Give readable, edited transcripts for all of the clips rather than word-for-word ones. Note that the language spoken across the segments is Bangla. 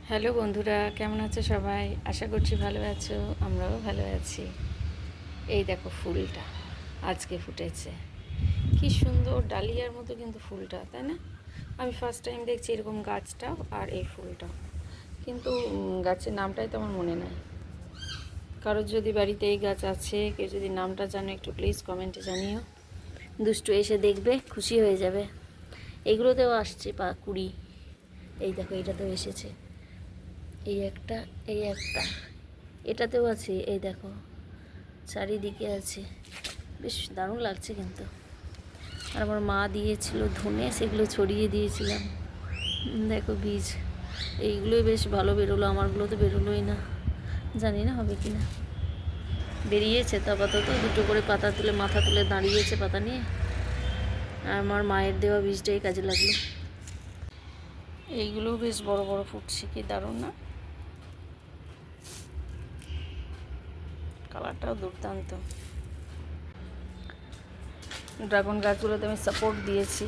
হ্যালো বন্ধুরা, কেমন আছো সবাই? আশা করছি ভালো আছো। আমরাও ভালো আছি। এই দেখো ফুলটা আজকে ফুটেছে, কি সুন্দর ডালিয়ার মতো কিন্তু ফুলটা, তাই না? আমি ফার্স্ট টাইম দেখছি এরকম গাছটাও আর এই ফুলটাও, কিন্তু গাছের নামটাই তো আমার মনে নাই। কারোর যদি বাড়িতে এই গাছ আছে, কেউ যদি নামটা জানো একটু প্লিজ কমেন্টে জানিও। দুষ্টু এসে দেখবে, খুশি হয়ে যাবে। এইগুলোতেও আসছে কুড়ি। এই দেখো এটাতেও এসেছে, এই একটা, এই একটা, এটাতেও আছে, এই দেখো চারিদিকে আছে। বেশ দারুণ লাগছে কিন্তু। আর আমার মা দিয়েছিল ধনে, সেগুলো ছড়িয়ে দিয়েছিলাম। দেখো বীজ, এইগুলোই বেশ ভালো বেরোলো, আমারগুলো তো বেরোলোই না, জানি না হবে কি না। বেরিয়েছে তো আপাতত দুটো করে পাতা তুলে, মাথা তুলে দাঁড়িয়েছে পাতা নিয়ে। আর আমার মায়ের দেওয়া বীজটাই কাজে লাগলো। এইগুলোও বেশ বড় বড় ফুটছে, কি দারুণ না? কালারটাও দুর্দান্ত। ড্রাগন গাছগুলোতে আমি সাপোর্ট দিয়েছি,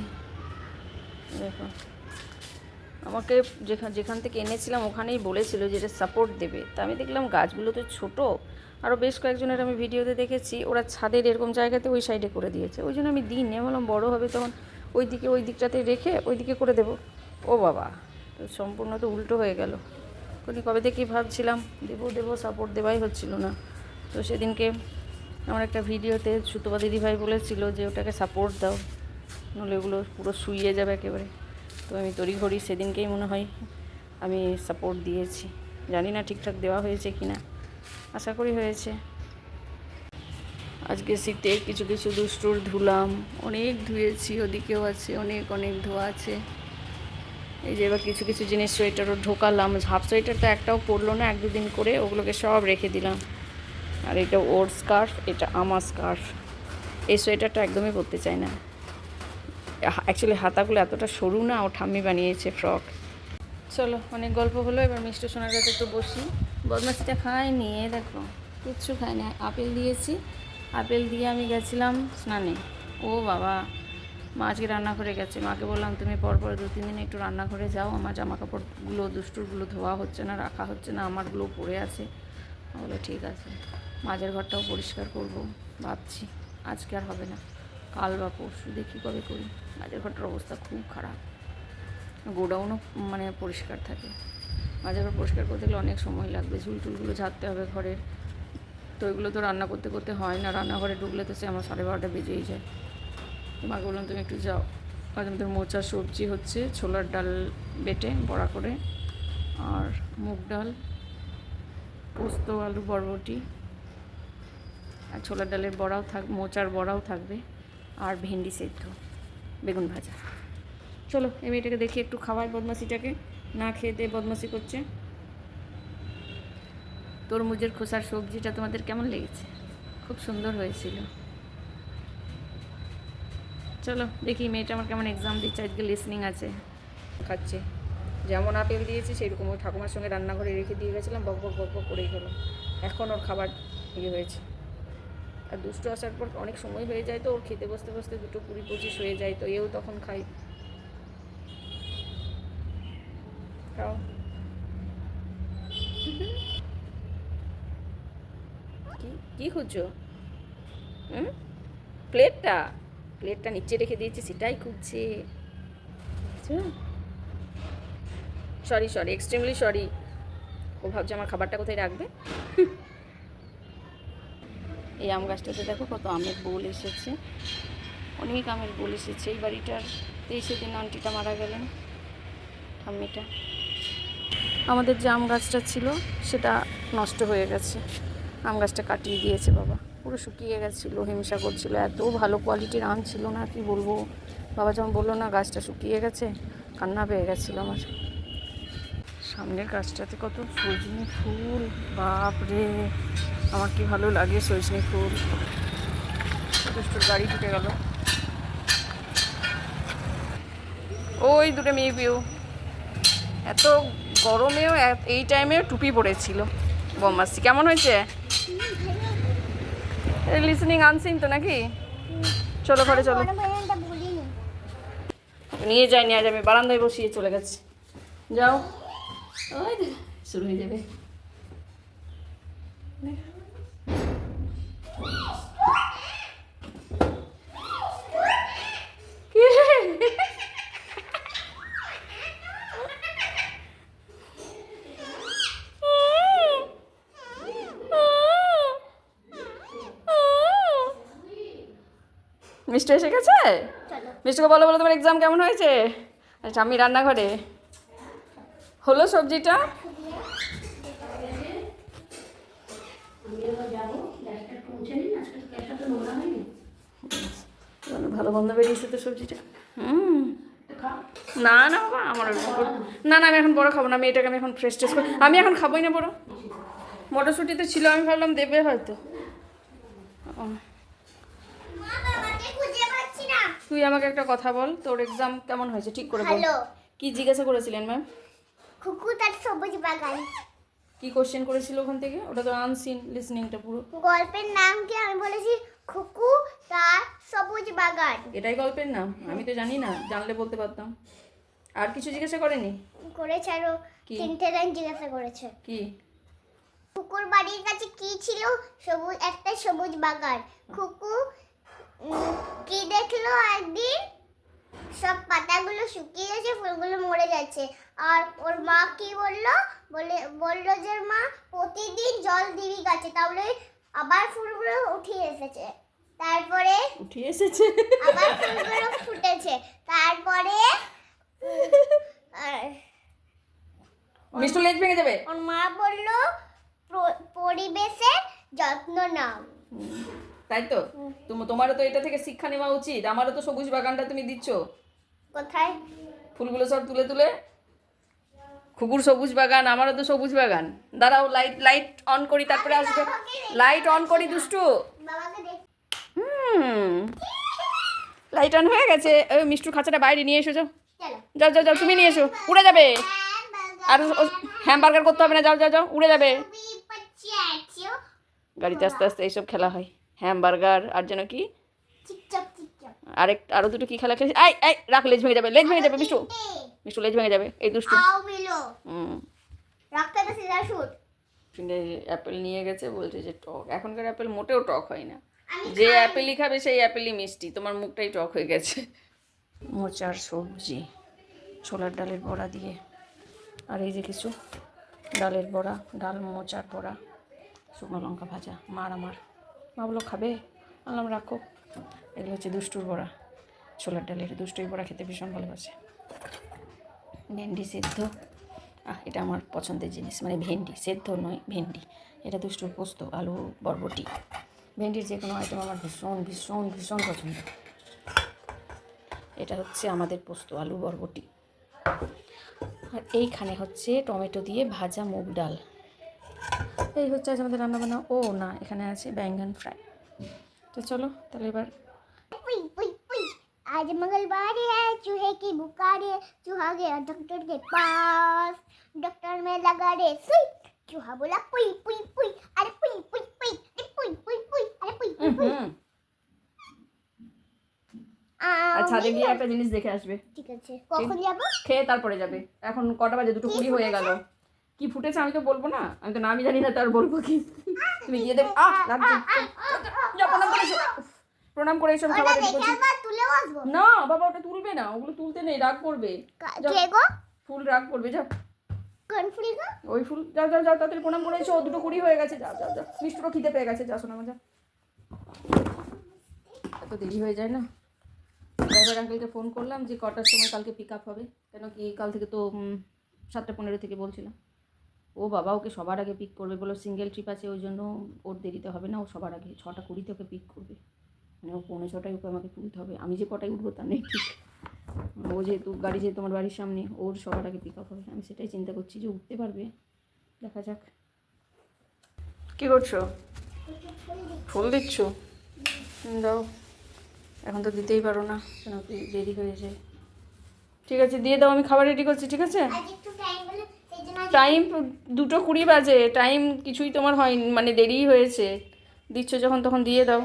দেখো। আমাকে যেখান থেকে এনেছিলাম ওখানেই বলেছিল যে এটা সাপোর্ট দেবে। তা আমি দেখলাম গাছগুলো তো ছোটো, আরও বেশ কয়েকজনের আমি ভিডিওতে দেখেছি ওরা ছাদের এরকম জায়গাতে ওই সাইডে করে দিয়েছে। ওই জন্য আমি দিইনি, আমি বললাম বড়ো হবে তখন ওই দিকটাতে রেখে ওই দিকে করে দেবো। ও বাবা, তো সম্পূর্ণ তো উল্টো হয়ে গেল। কবে থেকেই ভাবছিলাম দেবো সাপোর্ট দেওয়াই হচ্ছিল না। তো সেদিনকে আমার একটা ভিডিওতে সুতপা দিদিভাই বলেছিল যে ওটাকে সাপোর্ট দাও, নাহলে ওগুলো পুরো শুইয়ে যাবে একেবারে। তো আমি তড়িঘড়ি সেদিনকেই মনে হয় আমি সাপোর্ট দিয়েছি। জানি না ঠিকঠাক দেওয়া হয়েছে কি না, আশা করি হয়েছে। আজকে শীতে কিছু কিছু দুষ্টুর ধুলাম, অনেক ধুয়েছি, ওদিকেও আছে অনেক ধোয়া আছে। এই যে এবার কিছু কিছু জিনিস সোয়েটারও ঢোকালাম। হাফ সোয়েটার তো একটাও পরলো না, 1-2 দিন করে ওগুলোকে সব রেখে দিলাম। আর এটা ওর স্কার্ফ, এটা আমার স্কার্ফ। এই সোয়েটারটা একদমই পরতে চাই না, অ্যাকচুয়ালি হাতাগুলো এতটা সরু না, ও ঠাম্মি বানিয়েছে ফ্রক। চলো, অনেক গল্প হলো, এবার মিষ্টি সোনার কাছে একটু বসি। বদমাসিটা খায়নি, দেখো কিচ্ছু খায় না। আপেল দিয়েছি, আপেল দিয়ে আমি গেছিলাম স্নানে। ও বাবা, মা আজকে রান্নাঘরে গেছে। মাকে বললাম তুমি পরপর 2-3 দিন একটু রান্নাঘরে যাও, আমার জামা কাপড়গুলো দুষ্টুরগুলো ধোয়া হচ্ছে না, রাখা হচ্ছে না, আমারগুলো পড়ে আছে। বলো ঠিক আছে। মাঝের ঘরটাও পরিষ্কার করব ভাবছি, আজকে আর হবে না, কাল বা পরশু দেখি কবে করি। মাঝের ঘরটার অবস্থা খুব খারাপ, গোডাউনও মানে পরিষ্কার থাকে। মাঝে ঘর পরিষ্কার করতে গেলে অনেক সময় লাগবে, ঝুলটুলগুলো ঝাড়তে হবে ঘরের। তো এগুলো তো রান্না করতে করতে হয় না, রান্নাঘরে ঢুকলে তো সে আমার 12:30 বেজেই যায়। মাকে বললাম তুমি একটু যাও। আজ আমাদের মোচার সবজি হচ্ছে, ছোলার ডাল বেটে বড়া করে, আর মুগ ডাল, পোস্ত, আলু, বরবটি, আর ছোলার ডালের বড়াও মোচার বড়াও থাকবে, আর ভেন্ডি সেদ্ধ, বেগুন ভাজা। চলো এই মেয়েটাকে দেখি একটু খাওয়াই, বদমাসিটাকে না খেয়ে দিয়ে বদমাসি করছে। তরমুজের খোসার সবজিটা তোমাদের কেমন লেগেছে? খুব সুন্দর হয়েছিল। চলো দেখি মেয়েটা আমার কেমন এক্সাম দিচ্ছে। আজকে লিসনিং আছে, খাচ্ছে। যেমন আপেল দিয়েছি সেরকম ওই ঠাকুমার সঙ্গে রান্নাঘরে রেখে দিয়ে গেছিলাম, বক বক করেই গেলো। এখন ওর খাবার হয়েছে। আর দুষ্টু আসার পর অনেক সময় হয়ে যায়, তো ওর খেতে বসতে বসতে 2:20-25 হয়ে যায়, তো এও তখন খাই। খাও। কি খুঁজছো? প্লেটটা প্লেটটা নিচে রেখে দিয়েছি, সেটাই খুঁজছে। Sorry extremely sorry. ও ভাবছে আমার খাবারটা কোথায় রাখবে। এই আম গাছটাতে দেখো কত আমের বোল এসেছে, অনেক আমের বোল এসেছে। এই বাড়িটার 23 দিন আন্টিটা মারা গেলেন, ঠাম্মিটা। আমাদের যে আম গাছটা ছিল সেটা নষ্ট হয়ে গেছে, আম গাছটা কাটিয়ে দিয়েছে বাবা। পুরো শুকিয়ে গেছিলো, হিংসা করছিল, এত ভালো কোয়ালিটির আম ছিল না, কি বলবো। বাবা যখন বললো না গাছটা শুকিয়ে গেছে, কান্না পেয়ে গেছিলো আমার। সামনের গাছটাতে কত সজনে ফুল, বাপ রে, আমার কি ভালো লাগে সজনে ফুল। দুষ্টুর গাড়ি ঢুকে গেল। ওই দুটো মেয়ে বিউ, এত গরমেও এই টাইমেও টুপি পরেছিল। বদমাসি কেমন হয়েছে? লিসনিং আনসিন তো নাকি? চলো ঘরে চলো। নিয়ে যাই, আমি বারান্দায় বসিয়ে চলে গেছি। যাও। ওই দেখ, শুরু হয়ে যাবে। কি রে? মিষ্টি এসে গেছে? মিষ্টিকে বলো বলো তোমার এক্সাম কেমন হয়েছে? আচ্ছা আমি রান্নাঘরে। হলো সবজিটা? ভালো গন্ধ বেরিয়েছে তো সবজিটা। না না বাবা আমার না না আমি এখন বড় খাবো না, আমি এটাকে আমি এখন ফ্রেশ টেস্ট করি, আমি এখন খাবোই না বড়। মটরশুঁটিতে ছিল, আমি ভাবলাম দেবে হয়তো। তুই আমাকে একটা কথা বল, তোর এক্সাম কেমন হয়েছে ঠিক করে বল। কি জিজ্ঞাসা করেছিলেন ম্যাম? খুকু তার সবুজ বাগান। কি কোশ্চেন করেছিল ওখান থেকে? ওটা তো আনসিন লিসনিংটা পুরো। গল্পের নাম কি? আমি বলেছি খুকু তার সবুজ বাগান। এটাই গল্পের নাম? আমি তো জানি না, জানলে বলতে পারতাম। আর কিছু জিজ্ঞাসা করেনি? করেছে আরো কি? 3টে লাইন জিজ্ঞাসা করেছে। কি? খুকুর বাড়ির কাছে কি ছিল? সবুজ, একটা সবুজ বাগান। খুকু কি দেখলো একদিন? সব পাতাগুলো শুকিয়ে গেছে, ফুলগুলো মরে যাচ্ছে। আর ওর মা কি বললো? বললো যে মা প্রতিদিন জল দিবি গাছে, তাহলে আবার ফুলগুলো উঠে এসেছে। তারপরে উঠে এসেছে আবার ফুলগুলো ফুটেছে। তারপরে মিষ্টু লেজ ভেঙে যাবে। ওর মা বললো পরিবেশের যত্ন নাও। তাই তো, তোমারও তো এটা থেকে শিক্ষা নেওয়া উচিত। আমারও তো সবুজ বাগানটা তুমি দিচ্ছ। কোথায়? ফুলগুলো সব তুলে তুলে। খুকুর সবুজ বাগান, আমারও তো সবুজ বাগান। দাঁড়াও, লাইট অন করি তারপরে আসবে। লাইট অন করি দুষ্টু। বাবাকে দেখ। লাইট অন হয়ে গেছে। ওই মিষ্টুর খাঁচাটা বাইরে নিয়ে এসো। যাও চলো। যাও যাও যাও, তুমি নিয়ে এসো, উড়ে যাবে। আর হ্যামবার্গার করতে হবে না, যাও যাও যাও, উড়ে যাবে। গাড়িতে আস্তে আস্তে এইসব খেলা হয়, হ্যামবার্গার আর যেন কি আরো দুটো কি খেলা খেলেছি। আই আই রাখ, লেজ ভেঙে যাবে, লেজ ভেঙে যাবে মিষ্টু। মিষ্টু লেজ ভেঙে যাবে, এই দুষ্টু। অ্যাপেল নিয়ে গেছে, বলছে যে টক। এখনকার অ্যাপেল মোটেও টক হয় না। যে অ্যাপেলই খাবে সেই অ্যাপেলই মিষ্টি। তোমার মুখটাই টক হয়ে গেছে। মোচার সবজি, ছোলার ডালের বড়া দিয়ে। আর এই যে কিছু ডালের বড়া, ডাল মোচার বড়া, শুকনো লঙ্কা ভাজা। আমার মা বলো খাবে, আনলাম রাখো। এগুলো হচ্ছে দুষ্টুর বড়া, ছোলার ডালের। দুষ্টুই বড়া খেতে ভীষণ ভালোবাসে। ভেন্ডি সেদ্ধ, এটা আমার পছন্দের জিনিস, মানে ভেন্ডি সেদ্ধ নয়, ভেন্ডি। এটা দুষ্টুর পোস্ত, আলু বরবটি। ভেন্ডির যে কোনো আইটেম আমার ভীষণ ভীষণ ভীষণ পছন্দ। এটা হচ্ছে আমাদের পোস্ত, আলু বরবটি। আর এইখানে হচ্ছে টমেটো দিয়ে ভাজা মুগ ডাল। এই হচ্ছে আজ আমাদের রান্নাবান্না। ও না, এখানে আছে बैंगन फ्राई। तो चलो তাহলে এবার आज मंगलवार है, चूहे की बुखार है। चूहा गया डॉक्टर के पास, डॉक्टर में लगा रे सुई। चूहा बोला पुई पुई पुई, अरे पुई पुई पुई, अरे पुई पुई पुई, अरे पुई पुई पुई। আর ছাদে গিয়ে একটা জিনিস দেখে আসবে। ঠিক আছে, কখন যাব? খেয়ে তারপরে যাবে। এখন কটা বাজে? 2:20 হয়ে গেল। কি ফুটেছে আমি তো বলবো না, আমি তো নামই জানি না, তার বলবো কি? তুমি গিয়ে দেখো। লাগছে, যা প্রণাম করে এসো। প্রণাম করে এসো, খাবার রেডি করছি। তুলেও আসবো না বাবা, ওটা তুলবে না, ওগুলো তুলতে নেই, রাগ করবে। কে গো? ফুল রাগ করবে, যাও। কোন ফুল গো? ওই ফুল। যাও যাও যাও, তাড়াতাড়ি প্রণাম করে এসো। 2:20 হয়ে গেছে, যাও যাও যাও। মিষ্টুরও খিদে পেয়ে গেছে, যাও শোনা মজা। এত দেরি হয়ে যায় না। ড্রাইভার আঙ্কেলকে ফোন করলাম যে কটার সময় কালকে পিক আপ হবে, কেন কি কাল থেকে তো 7:15 থেকে বলছিলাম। ও বাবা, ওকে সবার আগে পিক করবে বলো, সিঙ্গেল ট্রিপ আছে, ওই জন্য ওর দেরিতে হবে না। ও সবার আগে 6:20 ওকে পিক করবে, মানে ও 5:45 ওকে আমাকে তুলতে হবে। আমি যে কটায় উঠবো তা নেই ঠিক। ও যেহেতু গাড়ি যেহেতু তোমার বাড়ির সামনে, ওর সবার আগে পিক আপ হবে। আমি সেটাই চিন্তা করছি যে উঠতে পারবে, দেখা যাক। কী করছো? ফুল দিচ্ছ? দাও, এখন তো দিতেই পারো না, কেন দেরি হয়ে যায়। ঠিক আছে দিয়ে দাও, আমি খাবার রেডি করছি, ঠিক আছে? টাইম 2:20 বাজে, টাইম কিছুই তোমার হয়নি, মানে দেরিই হয়েছে। দিচ্ছ যখন তখন দিয়ে দাও।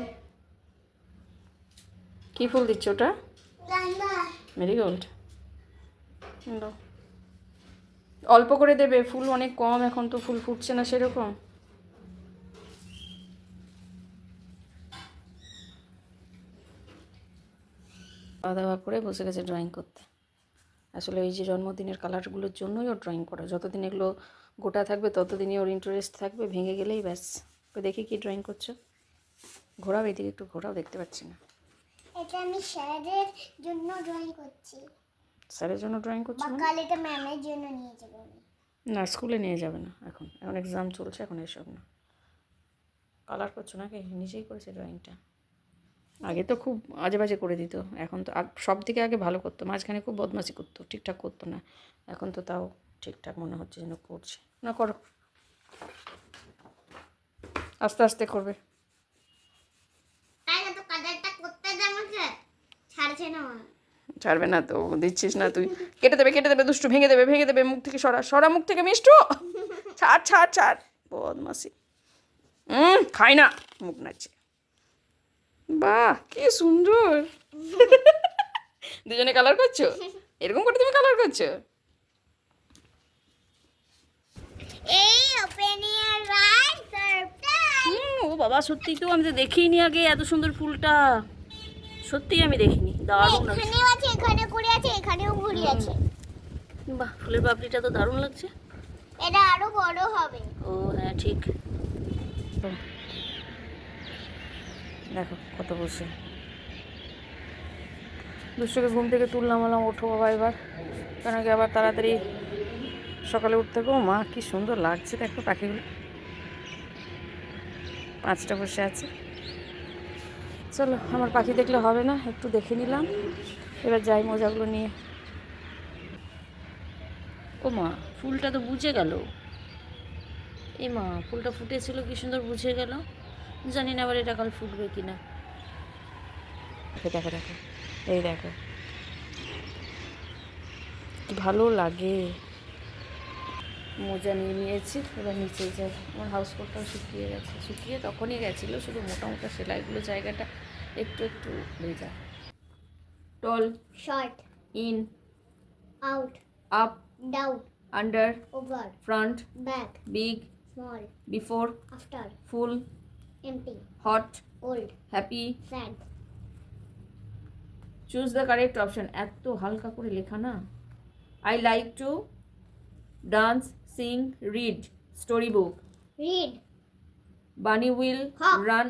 কী ফুল দিচ্ছ ওটা? মেরিগোল্ড। দাও। অল্প করে দেবে, ফুল অনেক কম, এখন তো ফুল ফুটছে না সেরকম। খাওয়া দাওয়া করে বসে গেছে ড্রয়িং করতে। আসলে ওই যে জন্মদিনের কালারগুলোর জন্যই ওর ড্রয়িং করা, যতদিন এগুলো গোটা থাকবে ততদিনই ওর ইন্টারেস্ট থাকবে, ভেঙে গেলেই ব্যাস। তো দেখি কি ড্রয়িং করছো, ঘোরাও এদিকে, একটু ঘোরাও, দেখতে পাচ্ছি না। এটা আমি স্যারের জন্য ড্রয়িং করছি। স্যারের জন্য ড্রয়িং করছো মানে? কাল এটা ম্যামের জন্য নিয়ে যাবো আমি। না, স্কুলে নিয়ে যাবে না, এখন এখন এক্সাম চলছে, এখন এসব না। কালার করছো নাকি? নিজেই করেছে ড্রয়িংটা। আগে তো খুব আজে বাজে করে দিত, এখন তো সব থেকে আগে ভালো করতো, মাঝখানে খুব বদমাশি করতো, ঠিকঠাক করতো না। এখন তো তাও ঠিকঠাক মনে হচ্ছে যেন করছে। না, করো, আস্তে আস্তে করবে। তাই না, তো কালারটা করতে দে আমাকে, ছাড়ছে না আমার। ছাড়বে না তো, দিচ্ছিস না তুই। কেটে দেবে, কেটে দেবে, দুষ্টু, ভেঙে দেবে, ভেঙে দেবে, মুখ থেকে সরা, সরা মুখ থেকে, মিষ্টু ছাড় ছাড় ছাড়, বদমাসি। খাই না, মুখ নাচছে। বাহ, কি সুন্দর। দুজনে কালার করছো, এরকম করে তুমি কালার করছো? এই ওপেন ইয়ার রাইট সারপ্রাইজ। ও বাবা, সত্যি তো, আমি তো দেখিনি আগে এত সুন্দর ফুলটা, সত্যি আমি দেখিনি, দারুণ লাগছে। এখানেও আছে, এখানে কুড়ি আছে, এখানেও কুড়ি আছে। বাহ, ফুলের পাপড়িটা তো দারুণ লাগছে। এটা আরো বড় হবে। ও হ্যাঁ, ঠিক। দেখো কত বসে। দুষ্টকে ঘুম থেকে তুললাম, বললাম ওঠো বাবা এবার, কেন কি আবার তাড়াতাড়ি সকালে উঠতে গো। মা কি সুন্দর লাগছে দেখো পাখিগুলো, 5টা বসে আছে। চলো, আমার পাখি দেখলে হবে না, একটু দেখে নিলাম, এবার যাই মোজাগুলো নিয়ে। ও মা, ফুলটা তো বুঝে গেল। এই মা, ফুলটা ফুটেছিল কি সুন্দর, বুঝে গেল। জানি না আবার এটা কাল ফুটবে কিনা। দেখো দেখো, এই দেখো কি ভালো লাগে। মোজা নিয়ে নিয়েছি, এবার নিচে যাই। আমার হাউস কোটটাও শুকিয়ে গেছে, শুকিয়ে তখনই গেছিলো, শুধু মোটা মোটা সেলাইগুলো জায়গাটা একটু একটু ভেজা। Tall, short, in, out, up, down, under, over, front, back, big, small, before, after, full, empty, hot, old, happy. Sad. Choose the correct option. এত হালকা করে লেখা না। I like to dance, sing, read, story book. Read, bunny will hop. Run.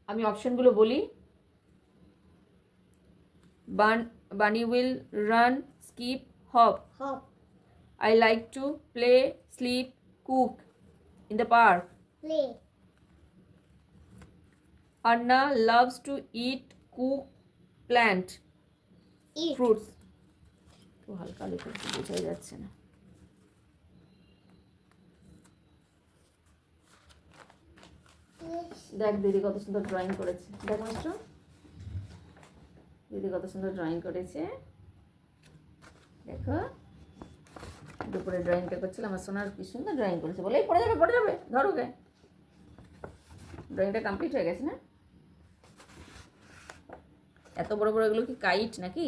আমি অপশনগুলো বলি। Bunny will run, skip, hop. Hop, I like to play, sleep, cook in the park. Play, Anna loves to eat, cook, plant it, fruits. তো হালকা লেখা বোঝাই যাচ্ছে না। দেখ দিদি কত সুন্দর ড্রয়িং করেছে, দেখ মাস্টার, দিদি কত সুন্দর ড্রয়িং করেছে। দেখো, দুপুরে ড্রয়িংটা করছিল আমার সোনার, কি সুন্দর ড্রয়িং করেছে, বলে পড়ে যাবে পড়ে যাবে, ধরো গে। ড্রয়িংটা কমপ্লিট হয়ে গেছে না? এত বড় বড় এগুলো কি কাইট নাকি?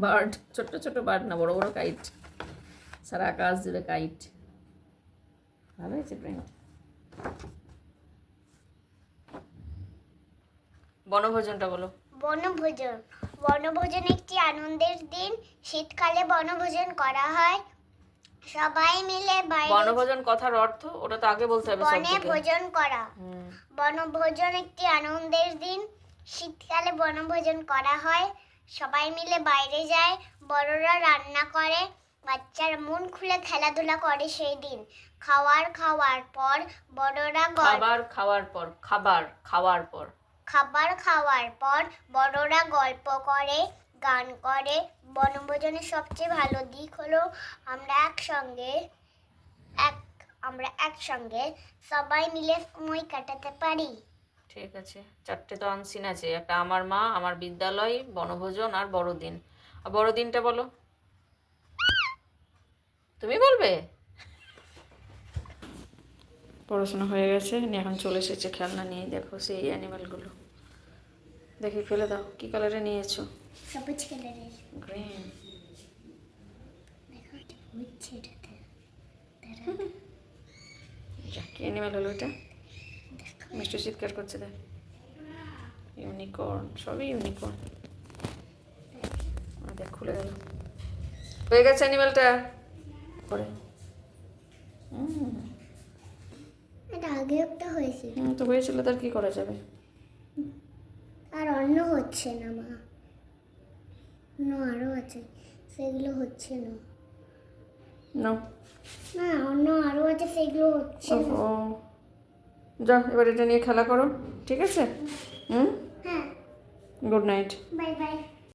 বার্ড, ছোট্ট ছোট বার্ড না, বড় বড় কাইট, সারা আকাশ জুড়ে কাইট। ভালো হয়েছে ড্রয়িংটা। বনভোজনটা বলো। বনভোজন। বনভোজন একটি আনন্দের দিন। শীতকালে বনভোজন করা হয়, সবাই মিলে বাইরে। বনভোজন কথার অর্থ ওটা তো আগে বলতে হবে সব বনে থেকে। ভোজন করা। বনভোজন একটি আনন্দের দিন। শীতকালে বনভোজন করা হয়, সবাই মিলে বাইরে যায়, বড়রা রান্না করে, বাচ্চারা মন খুলে খেলাধুলা করে সেই দিন। খাওয়ার পর বড়রা খাবার খাওয়ার পর, খাবার খাওয়ার পর, খাবার খাওয়ার পর বড়রা গল্প করে, গান করে। বনভোজনের সবচেয়ে ভালো দিক হলো আমরা একসঙ্গে সবাই মিলে সময় কাটাতে পারি। ঠিক আছে, 4টে তো আনসিন আছে, একটা আমার মা, আমার বিদ্যালয়, বনভোজন আর বড়দিন। আর বড়দিনটা বলো, তুমি বলবে। পড়াশোনা হয়ে গেছে, এখন চলে এসেছে খেলনা নিয়ে। দেখো সেই অ্যানিমালগুলো, দেখি ফেলে দাও। কি কালারে নিয়েছো? সবুজ কালারের। গ্রিন। হচ্ছে এটাতে যা, কি অ্যানিমেল হলো এটা? মিষ্টি চিৎকার করছে দেখ। ইউনিকর্ন, সবই ইউনিকর্ন। দেখ খুলে গেল। হয়ে গেছে অ্যানিমেলটা করে। এটা আগে একটা হয়েছিল তো হয়েছিল, তার কি করা যাবে? আর অন্য হচ্ছে না মা, অন্য আরো আছে সেগুলো হচ্ছে না। না না অন্য আরো আছে সেগুলো হচ্ছে না। ও যা, এবার এটা নিয়ে খেলা করো, ঠিক আছে? হ্যাঁ, গুড নাইট। Bye bye.